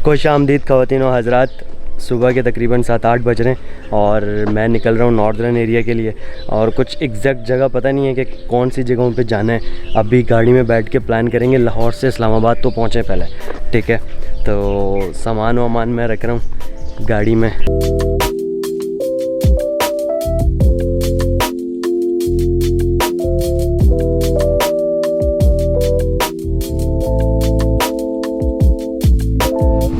खुश आमदीद ख़वातीन व हज़रात, सुबह के तकरीबन 7-8 बज रहे हैं और मैं निकल रहा हूँ नॉर्दर्न एरिया के लिए। और कुछ एग्जैक्ट जगह पता नहीं है कि कौन सी जगहों पे जाना है। अभी गाड़ी में बैठ के प्लान करेंगे। लाहौर से इस्लामाबाद तो पहुँचे पहले, ठीक है। तो सामान वामान मैं रख रहा हूँ गाड़ी में।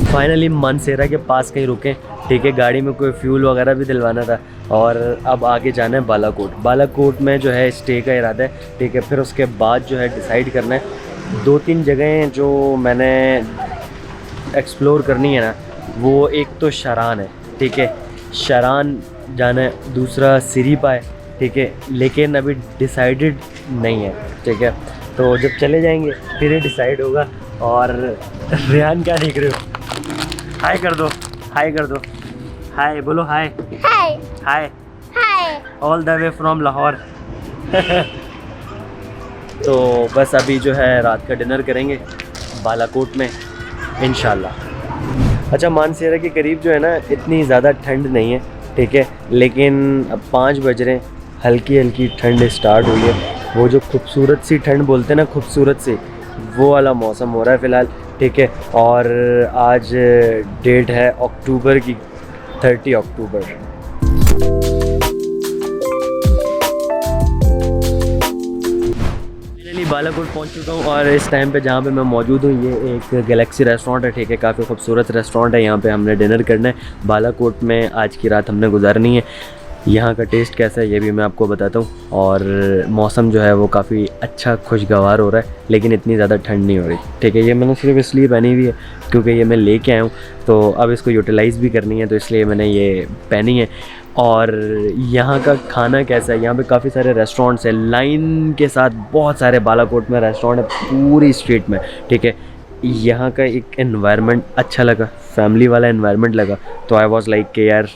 फाइनली मानसेरा के पास कहीं रुके, ठीक है। गाड़ी में कोई फ्यूल वगैरह भी दिलवाना था और अब आगे जाना है बालाकोट। बालाकोट में जो है स्टे का इरादा है, ठीक है। फिर उसके बाद जो है डिसाइड करना है। 2-3 जगहें जो मैंने एक्सप्लोर करनी है ना, वो एक तो शरान है, ठीक है। शरान जाना है, दूसरा सिरीपा है, ठीक है। लेकिन अभी डिसाइडेड नहीं है, ठीक है। तो जब चले जाएंगे फिर ही डिसाइड होगा। और रेहान क्या देख रहे हो? हाय कर दो, हाय कर दो, हाय बोलो, hi hi hi hi all the way from Lahore. तो बस अभी जो है रात का डिनर करेंगे बालाकोट में इंशाल्लाह। अच्छा, मानसेरा के करीब जो है ना इतनी ज़्यादा ठंड नहीं है, ठीक है। लेकिन अब 5 बज रहे हैं, हल्की हल्की ठंड स्टार्ट हुई है। वो जो खूबसूरत सी ठंड बोलते हैं ना, खूबसूरत सी, वो वाला मौसम हो रहा है फ़िलहाल, ठीक है। और आज डेट है अक्टूबर की, 30 अक्टूबर। फाइनली बालाकोट पहुंच चुका हूं और इस टाइम पे जहां पे मैं मौजूद हूं ये एक गैलेक्सी रेस्टोरेंट है, ठीक है। काफ़ी खूबसूरत रेस्टोरेंट है। यहाँ पे हमने डिनर करना है। बालाकोट में आज की रात हमने गुजारनी है। यहाँ का टेस्ट कैसा है ये भी मैं आपको बताता हूँ। और मौसम जो है वो काफ़ी अच्छा खुशगवार हो रहा है, लेकिन इतनी ज़्यादा ठंड नहीं हो रही, ठीक है। ये मैंने सिर्फ इसलिए पहनी हुई है क्योंकि ये मैं लेके आया हूँ, तो अब इसको यूटिलाइज़ भी करनी है, तो इसलिए मैंने ये पहनी है। और यहाँ का खाना कैसा है? यहाँ पे काफ़ी सारे रेस्टोरेंट्स हैं लाइन के साथ, बहुत सारे बालाकोट में रेस्टोरेंट है पूरी स्ट्रीट में, ठीक है। यहाँ का एक एनवायरनमेंट अच्छा लगा, फैमिली वाला एनवायरनमेंट लगा। तो आई वॉज लाइक कि यार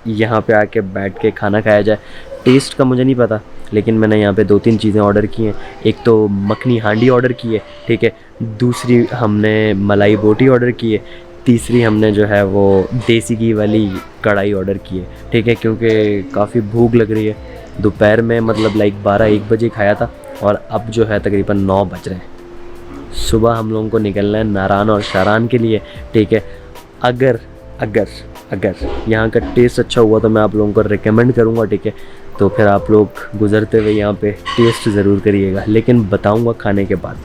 यहाँ पे आके बैठ के खाना खाया जाए। टेस्ट का मुझे नहीं पता, लेकिन मैंने यहाँ पे 2-3 चीज़ें ऑर्डर की हैं। एक तो मखनी हांडी ऑर्डर की है, ठीक है। दूसरी हमने मलाई बोटी ऑर्डर की है। तीसरी हमने जो है वो देसी घी वाली कढ़ाई ऑर्डर की है, ठीक है। क्योंकि काफ़ी भूख लग रही है। दोपहर में मतलब लाइक 12-1 बजे खाया था और अब जो है तकरीबन 9 बज रहे हैं। सुबह हम लोगों को निकलना है नारान और शारान के लिए, ठीक है। अगर यहाँ का टेस्ट अच्छा हुआ तो मैं आप लोगों को रिकमेंड करूँगा, ठीक है। तो फिर आप लोग गुज़रते हुए यहाँ पे टेस्ट ज़रूर करिएगा, लेकिन बताऊँगा खाने के बाद।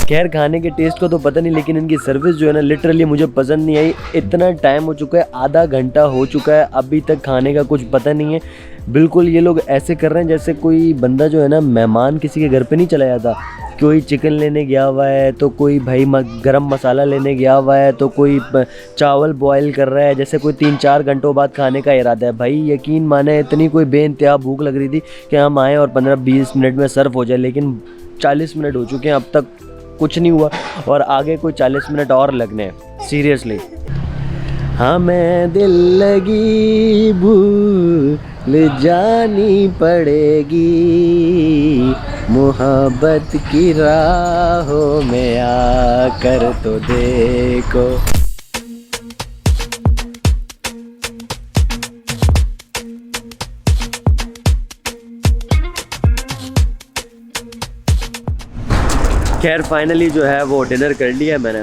खैर खाने के टेस्ट को तो पता नहीं, लेकिन इनकी सर्विस जो है ना लिटरली मुझे पसंद नहीं आई। इतना टाइम हो चुका है, आधा घंटा हो चुका है, अभी तक खाने का कुछ पता नहीं है। बिल्कुल ये लोग ऐसे कर रहे हैं जैसे कोई बंदा जो है ना मेहमान किसी के घर पे नहीं चला जाता। कोई चिकन लेने गया हुआ है, तो कोई भाई गरम मसाला लेने गया हुआ है, तो कोई चावल बॉयल कर रहा है, जैसे कोई 3-4 घंटों बाद खाने का इरादा है। भाई यकीन माने इतनी कोई बेइंतहा भूख लग रही थी कि हम आएँ और 15-20 मिनट में सर्व हो जाए, लेकिन 40 मिनट हो चुके हैं, अब तक कुछ नहीं हुआ और आगे कोई 40 मिनट और लगने हैं सीरियसली। हमें दिल लगी भूल जानी पड़ेगी, मोहब्बत की राहों में आकर तो देखो। खैर फाइनली जो है वो डिनर कर लिया है मैंने।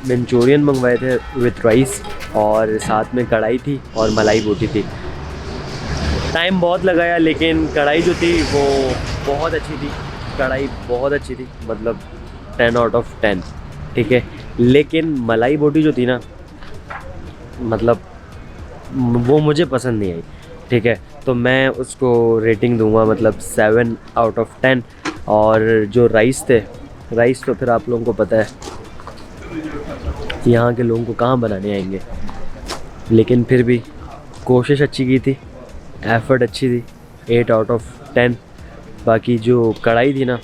मंचूरियन मंगवाए थे विथ राइस और साथ में कढ़ाई थी और मलाई बोटी थी। टाइम बहुत लगाया, लेकिन कढ़ाई जो थी वो बहुत अच्छी थी। कढ़ाई बहुत अच्छी थी, मतलब 10 आउट ऑफ 10, ठीक है। लेकिन मलाई बोटी जो थी ना, मतलब वो मुझे पसंद नहीं आई, ठीक है। तो मैं उसको रेटिंग दूंगा मतलब 7 आउट ऑफ 10। और जो राइस थे, राइस तो फिर आप लोगों को पता है यहाँ के लोगों को कहाँ बनाने आएंगे, लेकिन फिर भी कोशिश अच्छी की थी, एफ़र्ट अच्छी थी, 8 आउट ऑफ 10। बाकी जो कढ़ाई थी ना,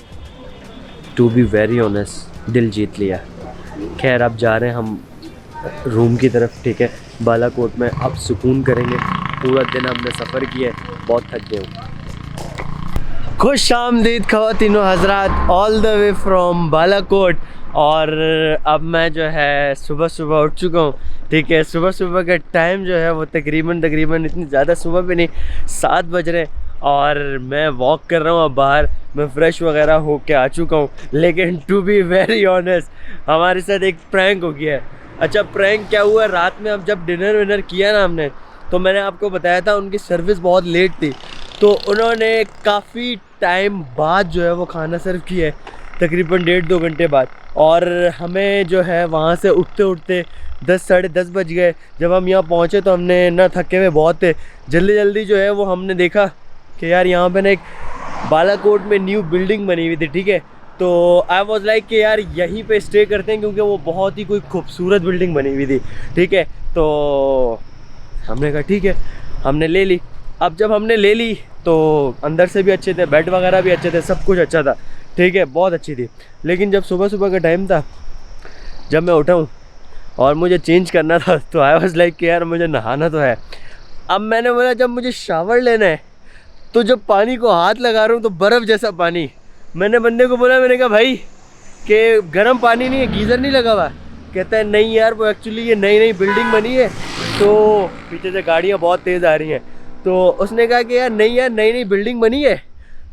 टू बी वेरी ऑनेस्ट, दिल जीत लिया। खैर अब जा रहे हैं हम रूम की तरफ, ठीक है। बालाकोट में अब सुकून करेंगे। पूरा दिन हमने सफ़र किया है, बहुत थक गए हूँ। खुश आमदीद ख़वातीनो हज़रात, all the way from Balakot. और अब मैं जो है सुबह सुबह उठ चुका हूँ, ठीक है। सुबह सुबह का टाइम जो है वो तकरीबन इतनी ज़्यादा सुबह भी नहीं, 7 बज रहे हैं। और मैं वॉक कर रहा हूँ अब बाहर। मैं फ़्रेश वगैरह हो के आ चुका हूँ, लेकिन टू बी वेरी ऑनेस्ट हमारे साथ एक प्रैंक हो गया है। अच्छा, प्रैंक क्या हुआ, रात में अब जब डिनर विनर किया ना हमने, तो मैंने आपको बताया था उनकी सर्विस बहुत लेट थी, तो उन्होंने काफ़ी टाइम बाद जो है वो खाना सर्व किया है, तकरीबन 1.5-2 घंटे बाद। और हमें जो है वहाँ से उठते उठते 10 साढ़े 10 बज गए। जब हम यहाँ पहुँचे तो हमने ना थके हुए बहुत थे, जल्दी जल्दी जो है वो हमने देखा कि यार यहाँ पे ना एक बालाकोट में न्यू बिल्डिंग बनी हुई थी, ठीक है। तो आई वॉज लाइक कि यार यहीं पे स्टे करते हैं, क्योंकि वो बहुत ही कोई खूबसूरत बिल्डिंग बनी हुई थी, ठीक है। तो हमने कहा ठीक है, हमने ले ली। अब जब हमने ले ली तो अंदर से भी अच्छे थे, बेड वगैरह भी अच्छे थे, सब कुछ अच्छा था, ठीक है, बहुत अच्छी थी। लेकिन जब सुबह सुबह का टाइम था, जब मैं उठा हूँ और मुझे चेंज करना था, तो आई वॉज लाइक कि यार मुझे नहाना तो है। अब मैंने बोला जब मुझे शावर लेना है, तो जब पानी को हाथ लगा रहा हूँ तो बर्फ़ जैसा पानी। मैंने बंदे को बोला, मैंने कहा भाई कि गर्म पानी नहीं है, गीज़र नहीं लगा हुआ? कहता है नहीं यार, वो एक्चुअली ये नई नई बिल्डिंग बनी है, तो पीछे से गाड़ियाँ बहुत तेज़ आ रही हैं। तो उसने कहा कि यार नहीं यार, नई नई बिल्डिंग बनी है,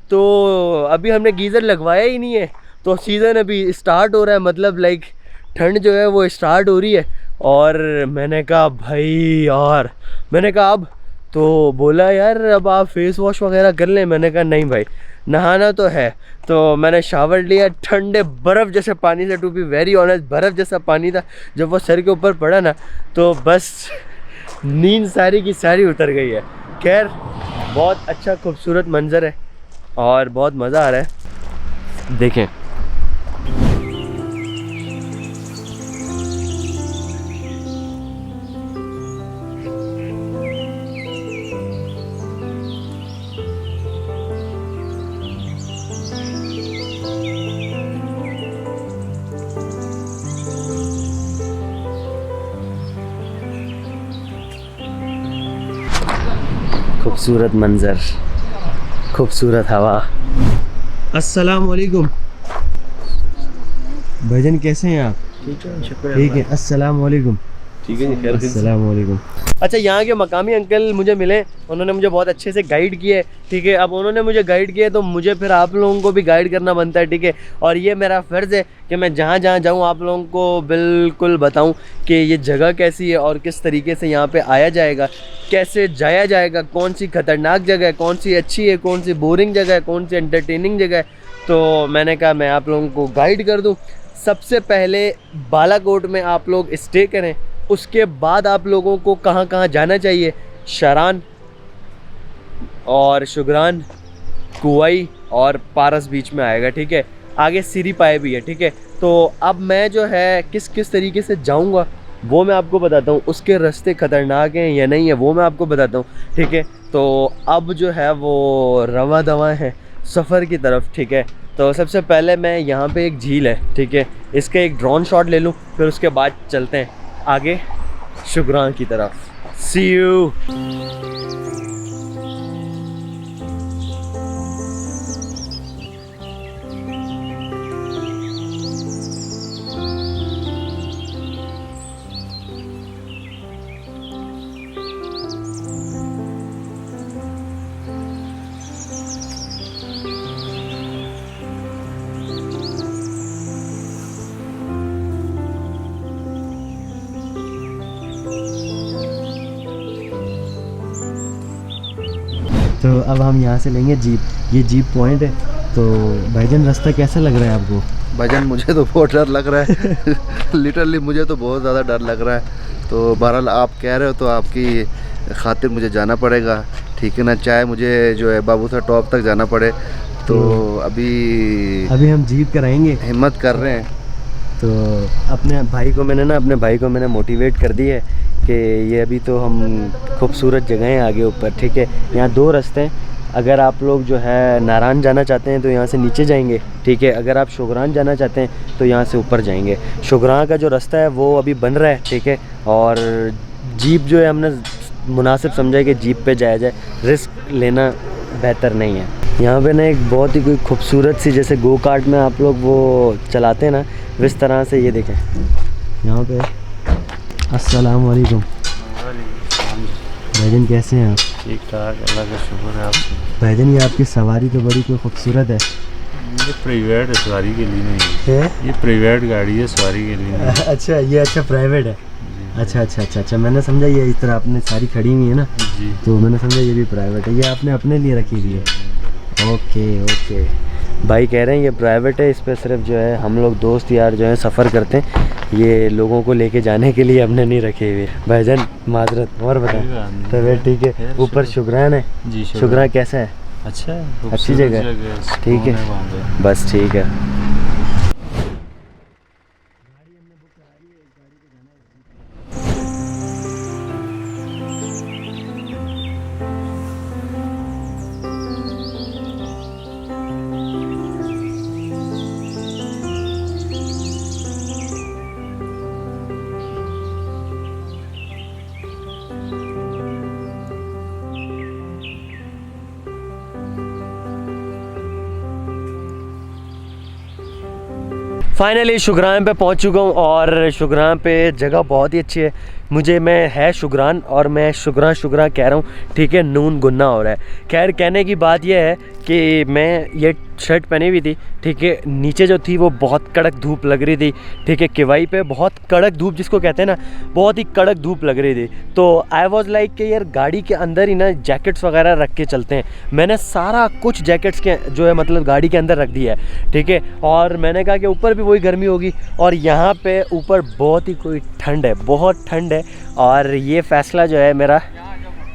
तो अभी हमने गीज़र लगवाया ही नहीं है, तो सीज़न अभी स्टार्ट हो रहा है, मतलब लाइक ठंड जो है वो स्टार्ट हो रही है। और मैंने कहा भाई यार, मैंने कहा अब, तो बोला यार अब आप फेस वॉश वगैरह कर लें। मैंने कहा नहीं भाई, नहाना तो है। तो मैंने शावर लिया ठंडे बर्फ़ जैसे पानी से, टू बी वेरी ऑनेस्ट बर्फ़ जैसा पानी था। जब वो सर के ऊपर पड़ा ना, तो बस नींद सारी की सारी उतर गई है। खैर बहुत अच्छा खूबसूरत मंज़र है और बहुत मज़ा आ रहा है, देखें। खूबसूरत मंज़र, खूबसूरत हवा। अस्सलाम वालेकुम भाईजान, कैसे हैं आप? ठीक है, शुक्र ठीक है, अस्सलाम वालेकुम। ठीक है जी, खैर अस्सलाम वालेकुम। अच्छा, यहाँ के मकामी अंकल मुझे मिले, उन्होंने मुझे बहुत अच्छे से गाइड किए, ठीक है। अब उन्होंने मुझे गाइड किया तो मुझे फिर आप लोगों को भी गाइड करना बनता है, ठीक है। और ये मेरा फ़र्ज़ है कि मैं जहाँ जहाँ जाऊँ आप लोगों को बिल्कुल बताऊँ कि ये जगह कैसी है और किस तरीके से यहाँ पे आया जाएगा, कैसे जाया जाएगा, कौन सी ख़तरनाक जगह है, कौन सी अच्छी है, कौन सी बोरिंग जगह है, कौन सी एंटरटेनिंग जगह है। तो मैंने कहा मैं आप लोगों को गाइड कर दूँ। सबसे पहले बालाकोट में आप लोग स्टे करें, उसके बाद आप लोगों को कहाँ कहाँ जाना चाहिए, शरान और शुगरान, कुवई और पारस बीच में आएगा, ठीक है। आगे सिरीपाए भी है, ठीक है। तो अब मैं जो है किस किस तरीके से जाऊंगा वो मैं आपको बताता हूँ, उसके रास्ते ख़तरनाक हैं या नहीं है वो मैं आपको बताता हूँ, ठीक है। तो अब जो है वो रवा दवा है सफ़र की तरफ, ठीक है। तो सबसे पहले मैं यहाँ पे एक झील है, ठीक है, इसका एक ड्रोन शॉट ले लूँ, फिर उसके बाद चलते हैं आगे शुगरान की तरफ। सी यू। तो अब हम यहाँ से लेंगे जीप, ये जीप पॉइंट है। तो भाईजान रास्ता कैसा लग रहा है आपको? भाईजान मुझे तो बहुत डर लग रहा है लिटरली मुझे तो बहुत ज़्यादा डर लग रहा है। तो बहरहाल आप कह रहे हो तो आपकी खातिर मुझे जाना पड़ेगा, ठीक है ना, चाहे मुझे जो है बाबूसर टॉप तक जाना पड़े। तो अभी हम जीप कराएंगे, हिम्मत कर रहे हैं। तो अपने भाई को मैंने मोटिवेट कर दी है कि ये अभी तो हम खूबसूरत जगह हैं आगे ऊपर, ठीक है। यहाँ 2 रास्ते हैं, अगर आप लोग जो है नारायण जाना चाहते हैं तो यहाँ से नीचे जाएंगे, ठीक है। अगर आप शुगरान जाना चाहते हैं तो यहाँ से ऊपर जाएंगे। शुगरान का जो रास्ता है वो अभी बन रहा है, ठीक है। और जीप जो है हमने मुनासिब समझा है कि जीप पे जाया जाए, रिस्क लेना बेहतर नहीं है। यहाँ पे ना एक बहुत ही कोई खूबसूरत सी, जैसे गो कार्ट में आप लोग वो चलाते हैं ना, इस तरह से ये देखें यहाँ पे। अस्सलाम वालेकुम भाईजान, कैसे हैं आप? ठीक ठाक, अल्लाह का शुक्र है आपसे। भाईजान ये आपकी सवारी तो बड़ी कोई खूबसूरत है। ये प्राइवेट है, सवारी के लिए नहीं है। ये प्राइवेट गाड़ी है, सवारी के लिए नहीं। अच्छा, ये अच्छा प्राइवेट है। अच्छा, मैंने समझा ये इस तरह आपने सारी खड़ी हुई है ना जी, तो मैंने समझा ये भी प्राइवेट है, ये आपने अपने लिए रखी हुई है। ओके भाई कह रहे हैं ये प्राइवेट है, इस पर सिर्फ जो है हम लोग दोस्त यार जो है सफ़र करते हैं, ये लोगों को लेके जाने के लिए हमने नहीं रखे हुए। भाईजान माजरत, और बताएं तबीयत ठीक है? ऊपर शुगरान है जी, शुगरान कैसा है? अच्छा है, अच्छी जगह है, ठीक है, बस ठीक है। फाइनली शुगरान पे पहुंच चुका हूं और शुगरान पे जगह बहुत ही अच्छी है। मैं है शुगरान और मैं शुगरान कह रहा हूं, ठीक है, नून गुन्ना हो रहा है। खैर कहने की बात यह है कि मैं ये शर्ट पहनी हुई थी, ठीक है, नीचे जो थी वो बहुत कड़क धूप लग रही थी, ठीक है। किवाई पे बहुत कड़क धूप जिसको कहते हैं ना, बहुत ही कड़क धूप लग रही थी। तो आई वॉज लाइक कि यार गाड़ी के अंदर ही ना जैकेट्स वगैरह रख के चलते हैं। मैंने सारा कुछ जैकेट्स के जो है मतलब गाड़ी के अंदर रख दिया है, ठीक है। और मैंने कहा कि ऊपर भी वही गर्मी होगी और यहाँ पे ऊपर बहुत ही कोई ठंड है, बहुत ठंड है। और ये फ़ैसला जो है मेरा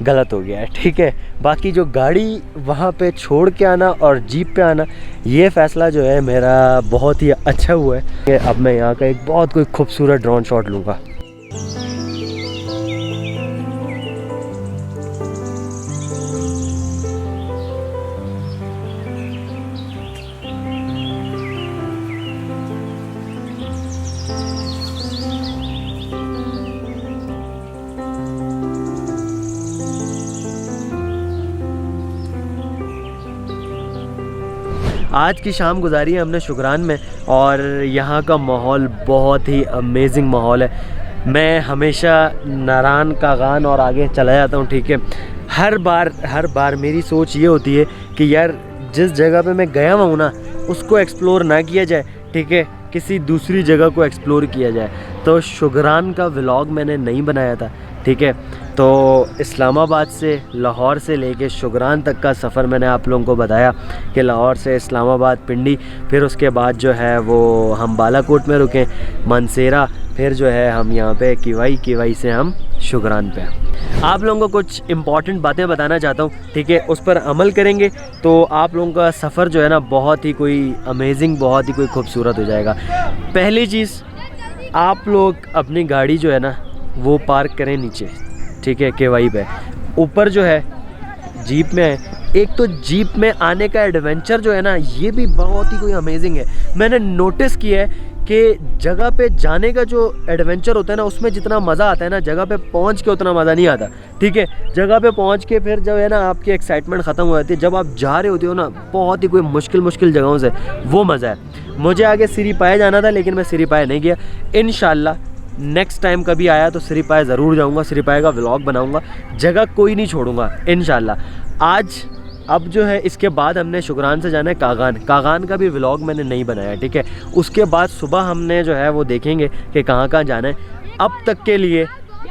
गलत हो गया है, ठीक है। बाकी जो गाड़ी वहाँ पे छोड़ के आना और जीप पे आना, ये फ़ैसला जो है मेरा बहुत ही अच्छा हुआ है कि अब मैं यहाँ का एक बहुत कोई खूबसूरत ड्रोन शॉट लूँगा। आज की शाम गुजारी है हमने शुगरान में और यहाँ का माहौल बहुत ही अमेजिंग माहौल है। मैं हमेशा नारायण कागान और आगे चला जाता हूँ, ठीक है। हर बार मेरी सोच ये होती है कि यार जिस जगह पे मैं गया हूँ ना उसको एक्सप्लोर ना किया जाए, ठीक है, किसी दूसरी जगह को एक्सप्लोर किया जाए। तो शुगरान का व्लॉग मैंने नहीं बनाया था, ठीक है। तो इस्लामाबाद से, लाहौर से लेके शुगरान तक का सफ़र मैंने आप लोगों को बताया कि लाहौर से इस्लामाबाद पिंडी, फिर उसके बाद जो है वो हम बालाकोट में रुके, मानसेरा, फिर जो है हम यहाँ पे किवाई से हम शुगरान पे। आप लोगों को कुछ इम्पॉर्टेंट बातें बताना चाहता हूँ, ठीक है, उस पर अमल करेंगे तो आप लोगों का सफ़र जो है ना बहुत ही कोई अमेजिंग, बहुत ही कोई खूबसूरत हो जाएगा। पहली चीज़, आप लोग अपनी गाड़ी जो है ना वो पार्क करें नीचे, ठीक है, केवाई पे। ऊपर जो है जीप में है, एक तो जीप में आने का एडवेंचर जो है ना ये भी बहुत ही कोई अमेजिंग है। मैंने नोटिस किया है कि जगह पे जाने का जो एडवेंचर होता है ना उसमें जितना मज़ा आता है ना जगह पे पहुंच के उतना मज़ा नहीं आता, ठीक है। जगह पे पहुंच के फिर जो है ना आपकी एक्साइटमेंट ख़त्म हो जाती है। जब आप जा रहे होते हो ना बहुत ही कोई मुश्किल जगहों से, वो मज़ा है। मुझे आगे सिरीपाए जाना था लेकिन मैं सिरीपाए नहीं गया। इंशाल्लाह नेक्स्ट टाइम कभी आया तो सिरीपाए ज़रूर जाऊँगा, सिरीपाए का व्लॉग बनाऊँगा, जगह कोई नहीं छोड़ूंगा इंशाल्लाह। अब जो है इसके बाद हमने शुगरान से जाना है कागान का भी व्लॉग मैंने नहीं बनाया, ठीक है। उसके बाद सुबह हमने जो है वो देखेंगे कि कहाँ जाना है। अब तक के लिए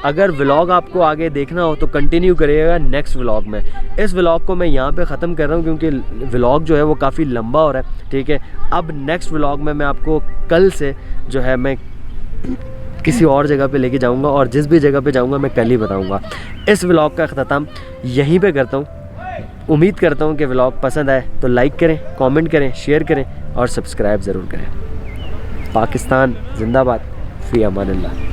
अगर व्लॉग आपको आगे देखना हो तो कंटिन्यू करिएगा नेक्स्ट व्लॉग में। इस व्लॉग को मैं यहाँ पे ख़त्म कर रहा हूँ क्योंकि व्लॉग जो है वो काफ़ी लंबा हो रहा है, ठीक है। अब नेक्स्ट व्लॉग में मैं आपको कल से जो है मैं किसी और जगह पे लेके जाऊंगा और जिस भी जगह पे जाऊंगा मैं कल ही बताऊंगा। इस व्लॉग का अख्ताम यहीं पे करता हूँ। उम्मीद करता हूँ कि व्लॉग पसंद आए तो लाइक करें, कमेंट करें, शेयर करें और सब्सक्राइब ज़रूर करें। पाकिस्तान जिंदाबाद, फ़ी अमान अल्लाह।